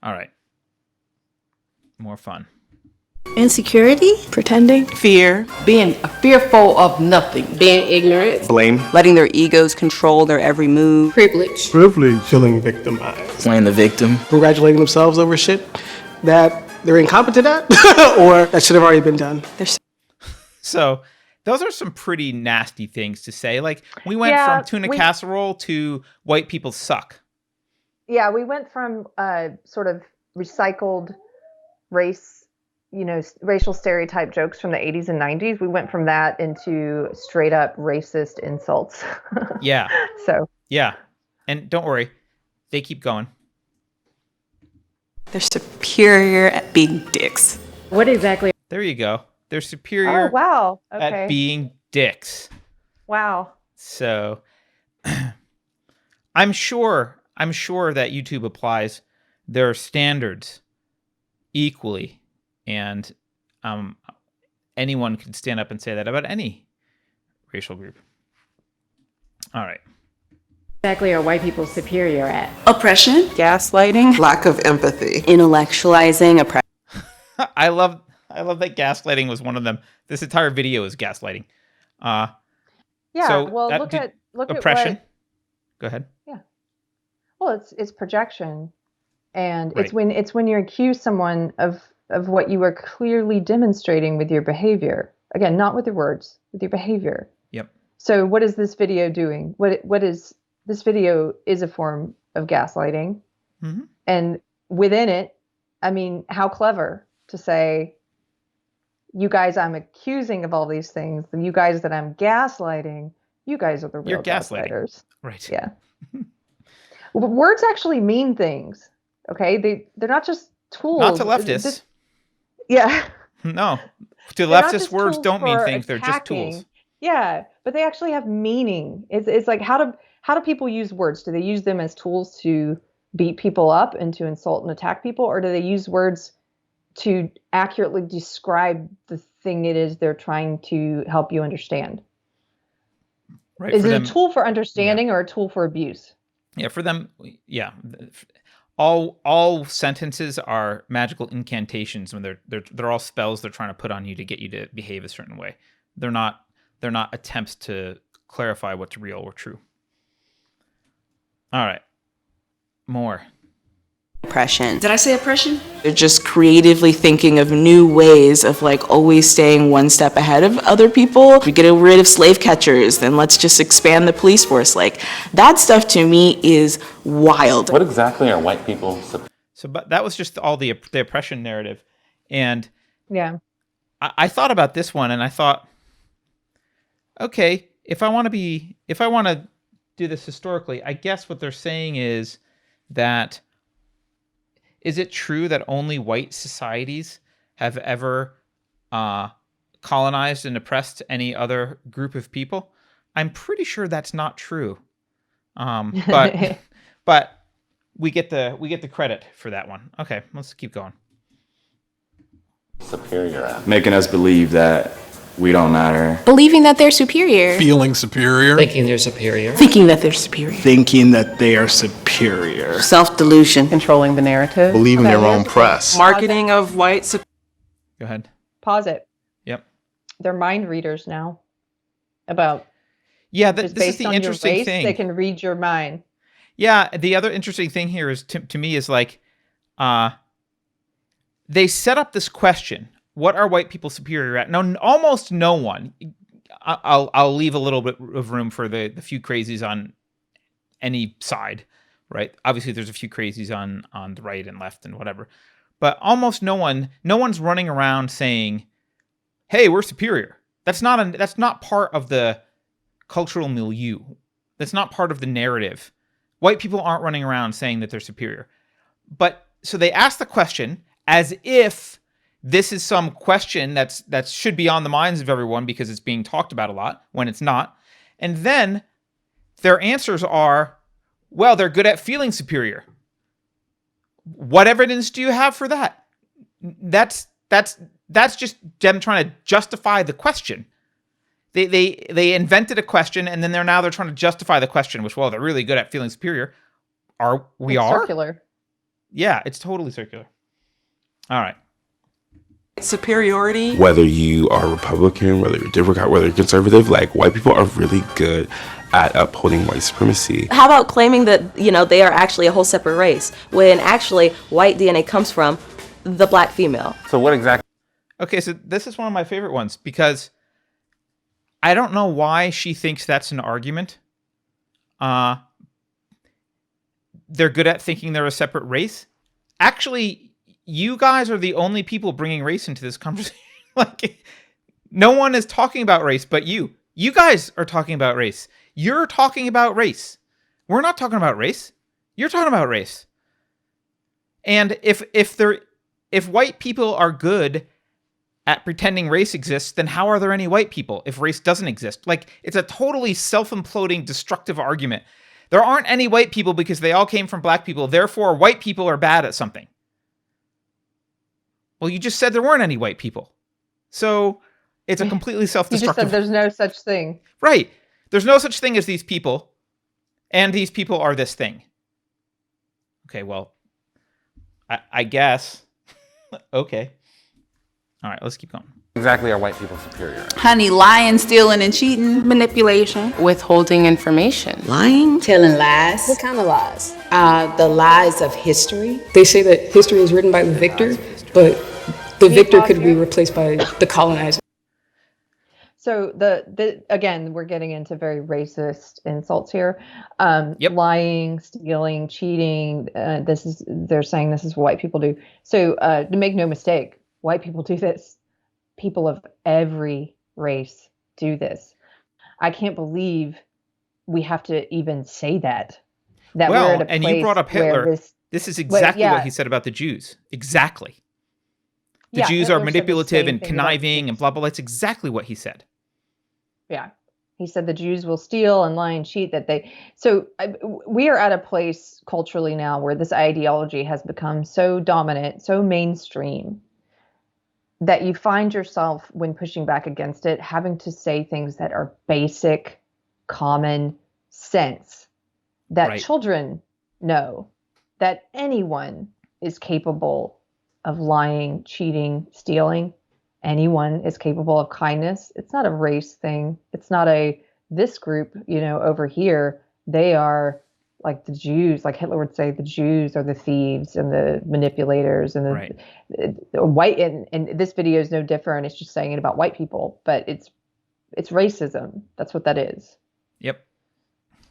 All right. More fun. Insecurity, pretending, fear, being fearful of nothing, being ignorant, blame, letting their egos control their every move, privilege, feeling victimized, playing the victim, congratulating themselves over shit that they're incompetent at or that should have already been done. So those are some pretty nasty things to say. Like, we went from tuna casserole to white people suck. Yeah, we went from sort of recycled racial stereotype jokes from the 80s and 90s. We went from that into straight up racist insults. Yeah. So. Yeah. And don't worry, they keep going. They're superior at being dicks. What exactly? There you go. They're superior at being dicks. Wow. So I'm sure that YouTube applies their standards equally, and anyone could stand up and say that about any racial group. All right. Exactly are white people superior at? oppression, Gaslighting, lack of empathy, intellectualizing, oppression. I love that gaslighting was one of them. This entire video is gaslighting. Yeah. So well, look at oppression. what. Go ahead. Yeah. Well, it's projection, and Right. it's when you accuse someone of what you are clearly demonstrating with your behavior. Again, not with your words, with your behavior. Yep. So what is this video doing? What is this video is a form of gaslighting. Mm-hmm. And within it, I mean, how clever to say, you guys I'm accusing of all these things, and you guys that I'm gaslighting, you guys are the real gaslighters. Right. Yeah. Words actually mean things. Okay? They're not just tools. Not to leftists. Yeah. No. To They're not leftists, just words tools don't mean for things. They're just attacking. tools. Yeah, but they actually have meaning. It's like, how do people use words? Do they use them as tools to beat people up and to insult and attack people, or do they use words to accurately describe the thing it is they're trying to help you understand? Right. Is it a tool for understanding or a tool for abuse? Yeah, for them, yeah. All sentences are magical incantations when they're all spells they're trying to put on you to get you to behave a certain way. They're not attempts to clarify what's real or true. All right. More. Oppression. Did I say oppression? They're just creatively thinking of new ways of like always staying one step ahead of other people. If we get rid of slave catchers, then let's just expand the police force. Like, that stuff to me is wild. What exactly are white people? But that was just all the oppression narrative. And yeah, I thought about this one, and I thought, okay, if I want to do this historically, I guess what they're saying is that, is it true that only white societies have ever colonized and oppressed any other group of people? I'm pretty sure that's not true. But we get the credit for that one. Okay, let's keep going. Superior at making us believe that we don't matter. Believing that they're superior. feeling superior, Thinking they're superior. Thinking that they're superior. thinking that they are superior, Self-delusion. controlling the narrative, believing their own here's- press. Marketing of white Go ahead. Pause it. Yep. They're mind readers now. About Yeah, just this is based the on interesting your race, thing. they can read your mind. Yeah, the other interesting thing here is to me is like, they set up this question: what are white people superior at? No, almost no one. I'll leave a little bit of room for the few crazies on any side, right? Obviously, there's a few crazies on the right and left and whatever, but almost no one's running around saying, "Hey, we're superior." That's not part of the cultural milieu. That's not part of the narrative. White people aren't running around saying that they're superior. But so they ask the question as if this is some question that should be on the minds of everyone because it's being talked about a lot when it's not. And then their answers are, well, they're good at feeling superior. What evidence do you have for that? That's just them trying to justify the question. They invented a question, and then they're trying to justify the question, which, well, they're really good at feeling superior. We It's are? circular. Yeah, it's totally circular. All right. Superiority. Whether you are Republican, whether you're Democrat, whether you're conservative, like white people are really good at upholding white supremacy. How about claiming that, they are actually a whole separate race, when actually white DNA comes from the black female? So what exactly? Okay, so this is one of my favorite ones because I don't know why she thinks that's an argument. They're good at thinking they're a separate race. Actually, you guys are the only people bringing race into this conversation. Like, no one is talking about race but you. You guys are talking about race. You're talking about race. We're not talking about race. You're talking about race. And if white people are good at pretending race exists, then how are there any white people if race doesn't exist? Like, it's a totally self-imploding, destructive argument. There aren't any white people because they all came from black people. Therefore, white people are bad at something. Well, you just said there weren't any white people. So it's a completely self-destructive... You just said there's no such thing. Right. There's no such thing as these people, and these people are this thing. Okay, well, I guess. Okay. All right, let's keep going. Exactly are white people superior? Honey, lying, stealing, and cheating. Manipulation. Withholding information. Lying. Telling lies. What kind of lies? The lies of history. They say that history is written by the victor, but the victor could be replaced by the colonizer. So again, we're getting into very racist insults here. Yep. Lying, stealing, cheating. They're saying this is what white people do. So to make no mistake, white people do this. People of every race do this. I can't believe we have to even say that. We're at a and place you brought up where Hitler. This is exactly yeah. what he said about the Jews. Exactly. The Yeah, Jews Hitler are said the manipulative same and thing about conniving and blah, blah, blah. That's exactly what he said. Yeah. He said the Jews will steal and lie and cheat we are at a place culturally now where this ideology has become so dominant, so mainstream, that you find yourself, when pushing back against it, having to say things that are basic, common sense, that Right. children know, that anyone is capable of lying, cheating, stealing. Anyone is capable of kindness. It's not a race thing. It's not this group, over here, they are like the Jews, like Hitler would say, the Jews are the thieves and the manipulators and Right. the white. And this video is no different. It's just saying it about white people, but it's racism. That's what that is. Yep.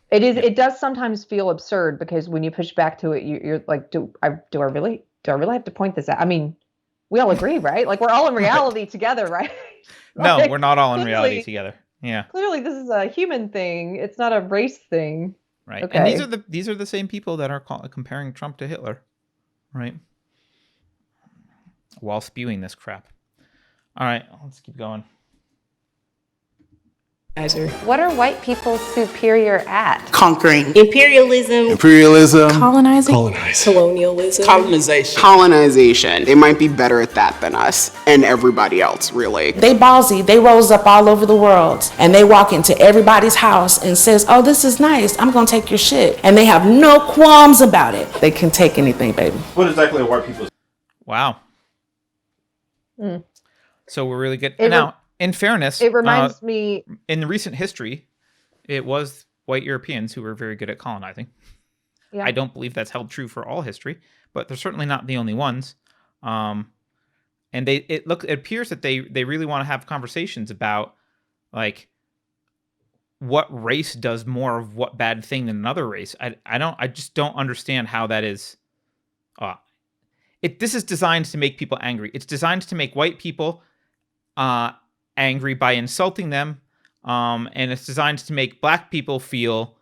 It is. It does sometimes feel absurd because when you push back to it, you're like, do I really have to point this out? I mean, we all agree, right? Like, we're all in reality together, right? No, Like, we're not all in clearly- reality together. Yeah. Clearly, this is a human thing. It's not a race thing. Right. Okay. And these are the same people that are comparing Trump to Hitler. Right. While spewing this crap. All right, let's keep going. What are white people superior at? Conquering. Imperialism. Colonizing. Colonialism. Colonization. They might be better at that than us and everybody else, really. They ballsy. They rose up all over the world, and they walk into everybody's house and says, "Oh, this is nice. I'm gonna take your shit," and they have no qualms about it. They can take anything, baby. What exactly are white people? Wow. Mm. So we're really good. It Now, in fairness, It reminds me. in recent history, it was white Europeans who were very good at colonizing. Yeah. I don't believe that's held true for all history, but they're certainly not the only ones. And it appears that they really want to have conversations about, like, what race does more of what bad thing than another race. I just don't understand how that is. This is designed to make people angry. It's designed to make white people angry by insulting them, and it's designed to make black people feel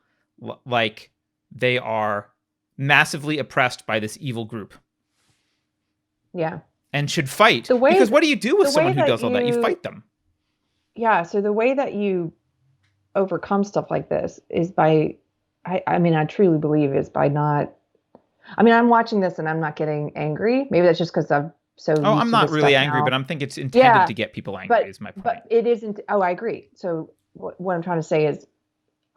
like they are massively oppressed by this evil group. Yeah. And should fight. The way Because that- what do you do with the someone way who that does all that? You you- fight them. Yeah. So the way that you overcome stuff like this is by, I truly believe is by not. I mean, I'm watching this and I'm not getting angry. Maybe that's just because I'm so. Oh, used I'm to not this really stuff angry, now. but I'm think it's intended Yeah, to get people angry. Is my point. But it isn't. Oh, I agree. So what I'm trying to say is,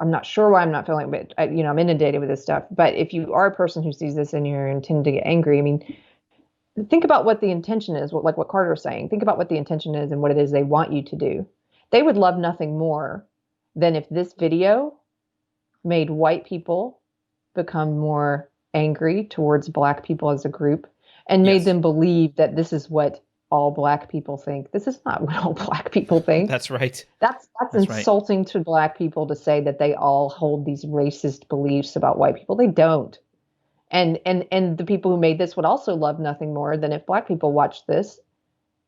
I'm not sure why I'm not feeling, but I'm inundated with this stuff. But if you are a person who sees this and you're intending to get angry, I mean, think about what the intention is, like what Carter was saying. Think about what the intention is and what it is they want you to do. They would love nothing more than if this video made white people become more angry towards Black people as a group and made them believe that this is what all Black people think. This is not what all Black people think. That's right. That's insulting to Black people to say that they all hold these racist beliefs about white people. They don't. And the people who made this would also love nothing more than if Black people watched this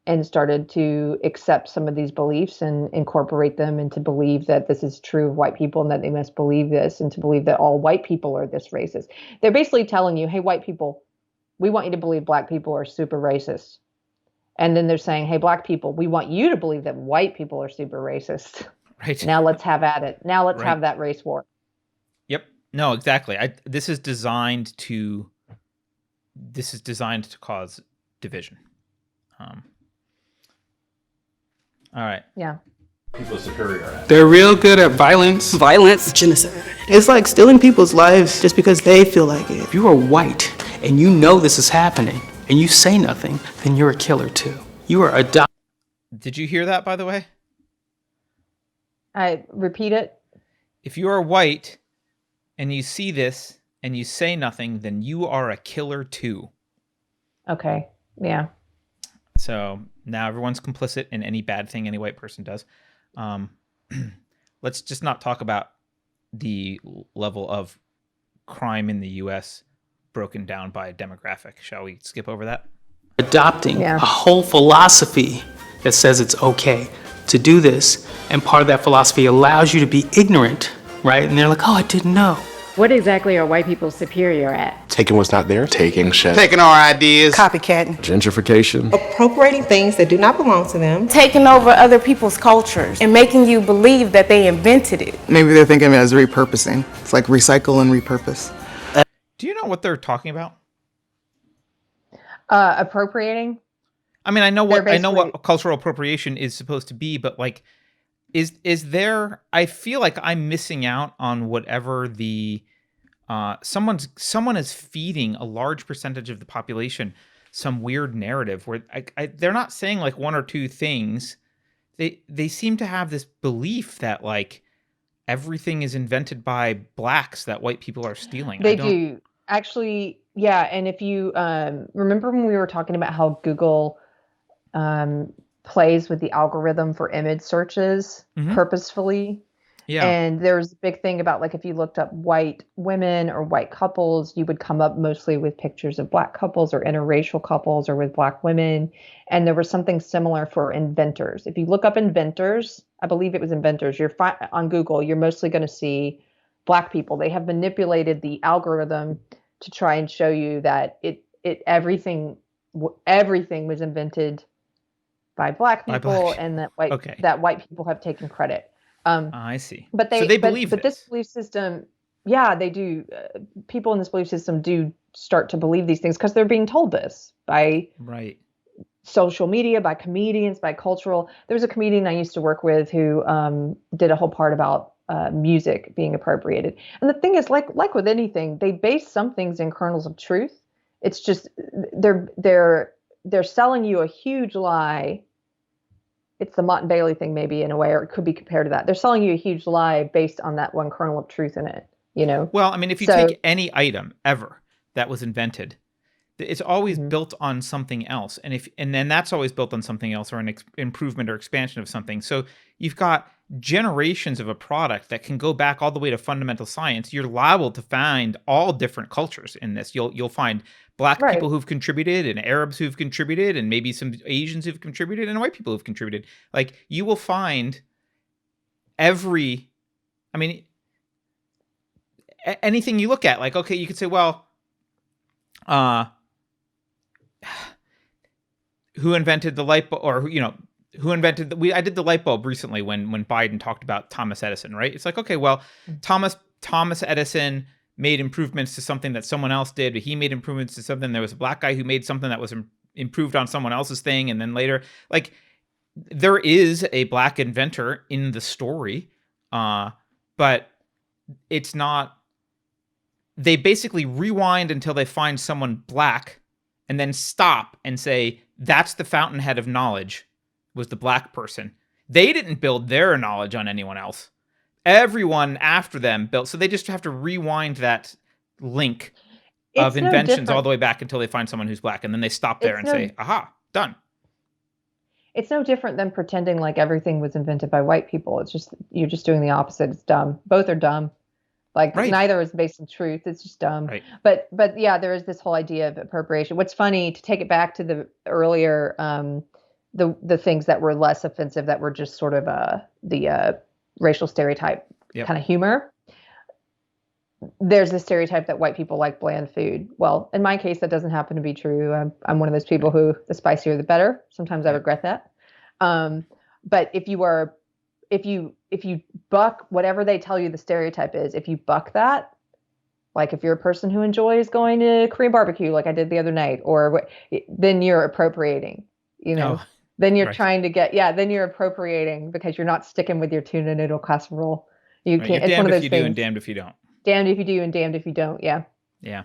and started to accept some of these beliefs and incorporate them and to believe that this is true of white people and that they must believe this and to believe that all white people are this racist. They're basically telling you, hey, white people, we want you to believe Black people are super racist. And then they're saying, hey, Black people, we want you to believe that white people are super racist. Right. Now let's have at it. Now let's have that race war. Yep. No, exactly. This is designed to cause division. All right. Yeah. People superior at. They're real good at violence. Violence. Genocide. It's like stealing people's lives just because they feel like it. If you are white and you know this is happening and you say nothing, then you're a killer too. You are a Did you hear that, by the way? I repeat it. If you are white and you see this and you say nothing, then you are a killer too. Okay. Yeah. So now everyone's complicit in any bad thing any white person does. Let's just not talk about the level of crime in the U.S. broken down by demographic. Shall we skip over that? adopting a whole philosophy that says it's okay to do this. And part of that philosophy allows you to be ignorant, right? And they're like, oh, I didn't know. What exactly are white people superior at? Taking what's not there. Taking shit. Taking our ideas. Copycatting. Gentrification. Appropriating things that do not belong to them. Taking over other people's cultures and making you believe that they invented it. Maybe they're thinking of it as repurposing. It's like recycle and repurpose. Do you know what they're talking about? Appropriating? I mean, I know what cultural appropriation is supposed to be, but like, is there? I feel like I'm missing out on whatever the someone is feeding a large percentage of the population some weird narrative where they're not saying like one or two things. They seem to have this belief that like everything is invented by blacks that white people are stealing. They do actually, yeah. And if you remember when we were talking about how Google plays with the algorithm for image searches purposefully. Yeah. And there was a big thing about like if you looked up white women or white couples, you would come up mostly with pictures of black couples or interracial couples or with black women. And there was something similar for inventors. If you look up inventors, I believe it was inventors, on Google, you're mostly going to see black people. They have manipulated the algorithm to try and show you that everything was invented by black people and that white people have taken credit. I see. But they believe but this belief system, yeah, they do. People in this belief system do start to believe these things because they're being told this by social media, by comedians, by cultural. There was a comedian I used to work with who did a whole part about music being appropriated. And the thing is, like with anything, they base some things in kernels of truth. It's just they're selling you a huge lie. It's the Mott and Bailey thing, maybe in a way, or it could be compared to that. They're selling you a huge lie based on that one kernel of truth in it. You know. Well, I mean, if you take any item ever that was invented, it's always built on something else, and then that's always built on something else or an improvement or expansion of something. So you've got generations of a product that can go back all the way to fundamental science. You're liable to find all different cultures in this. You'll find black people who've contributed and Arabs who've contributed and maybe some Asians who've contributed and white people who've contributed. Like you will find anything you look at, like, okay, you could say, well, who invented the light bulb, or, who invented I did the light bulb recently when Biden talked about Thomas Edison, right? It's like, okay, well, Thomas Edison made improvements to something that someone else did, but he made improvements to something. There was a black guy who made something that was improved on someone else's thing. And then later, like, there is a black inventor in the story. But it's not. They basically rewind until they find someone black, and then stop and say that's the fountainhead of knowledge, was the black person. They didn't build their knowledge on anyone else. Everyone after them built, so they just have to rewind that link of inventions all the way back until they find someone who's black, and then they stop there and say, aha, done. It's no different than pretending like everything was invented by white people. It's just, you're just doing the opposite. It's dumb. Both are dumb. Like neither is based in truth. It's just dumb. Right. But yeah, there is this whole idea of appropriation. What's funny, to take it back to the earlier, the things that were less offensive, that were just sort of the racial stereotype kind of humor. There's this stereotype that white people like bland food. Well, in my case, that doesn't happen to be true. I'm one of those people who, the spicier the better. Sometimes I regret that. But if you buck whatever they tell you the stereotype is, if you buck that, like if you're a person who enjoys going to Korean barbecue, like I did the other night, or then you're appropriating, then you're trying to then you're appropriating because you're not sticking with your tuna noodle casserole. You can't. It's one of those things. Damned if you do and damned if you don't. Damned if you do and damned if you don't. Yeah. Yeah.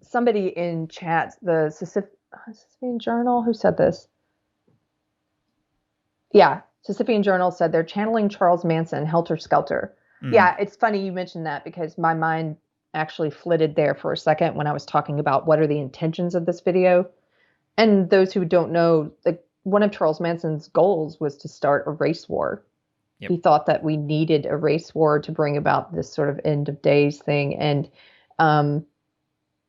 Somebody in chat, the Sisyphean Journal, who said this? Yeah. Sisyphean Journal said they're channeling Charles Manson, Helter Skelter. Yeah, it's funny you mentioned that, because my mind actually flitted there for a second when I was talking about what are the intentions of this video. And those who don't know, like, one of Charles Manson's goals was to start a race war. Yep. He thought that we needed a race war to bring about this sort of end of days thing. And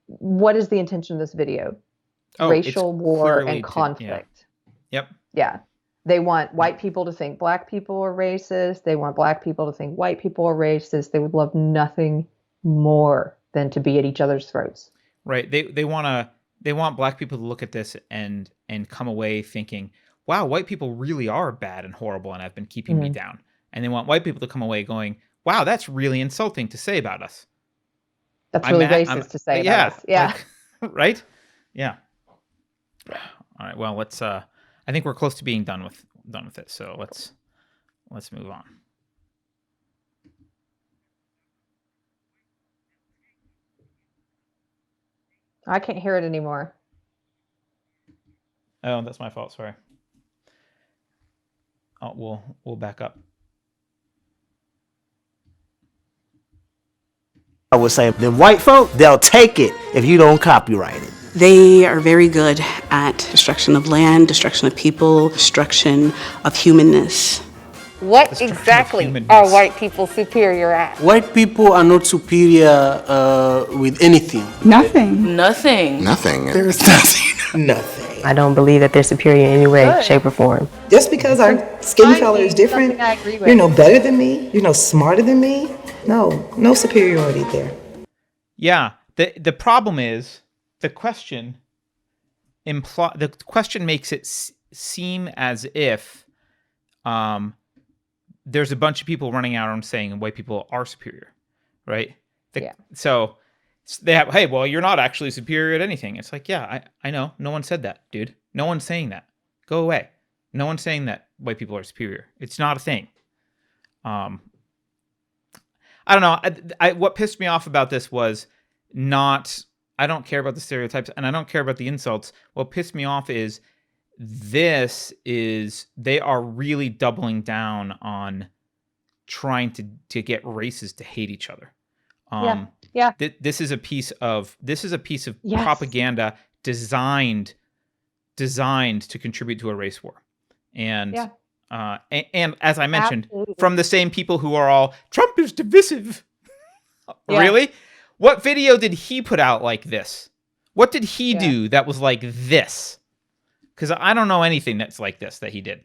what is the intention of this video? Racial war and conflict. Yeah. They want white people to think black people are racist. They want black people to think white people are racist. They would love nothing more than to be at each other's throats. Right. They want black people to look at this and come away thinking, wow, white people really are bad and horrible and have been keeping me down. And they want white people to come away going, wow, that's really insulting to say about us. That's really racist to say about us. Yeah. Like, right? Yeah. All right. Well, let's I think we're close to being done with it. So let's move on. I can't hear it anymore. Oh, that's my fault. Sorry. Oh, we'll back up. I would say, them white folk, they'll take it if you don't copyright it. They are very good at destruction of land, destruction of people, destruction of humanness. What exactly are white people superior at? White people are not superior with anything. Nothing. Nothing. Nothing. There is nothing. Nothing. I don't believe that they're superior in any way, shape, or form. Just because our skin color is different, you're no better than me, you're no smarter than me. No superiority there. Yeah. The problem is the question makes it seem as if there's a bunch of people running out and saying white people are superior, right? So they have, hey, well, you're not actually superior at anything. It's like, yeah, I know. No one said that, dude. No one's saying that. Go away. No one's saying that white people are superior. It's not a thing. I don't know. What pissed me off about this was not, I don't care about the stereotypes and I don't care about the insults. What pissed me off is they are really doubling down on trying to get races to hate each other. This is a piece of propaganda designed to contribute to a race war. And as I mentioned, from the same people who are all, Trump is divisive. Really? What video did he put out like this? What did he do that was like this? Because I don't know anything that's like this that he did.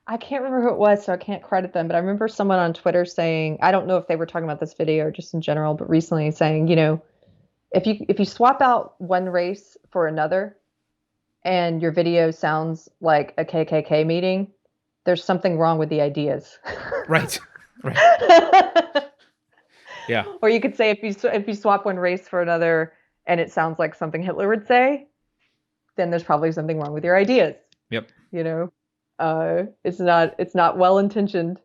I can't remember who it was, so I can't credit them. But I remember someone on Twitter saying, I don't know if they were talking about this video or just in general, but recently saying, if you swap out one race for another and your video sounds like a KKK meeting, there's something wrong with the ideas. Right. Yeah. Or you could say if you swap one race for another and it sounds like something Hitler would say, then there's probably something wrong with your ideas. Yep. It's not well intentioned.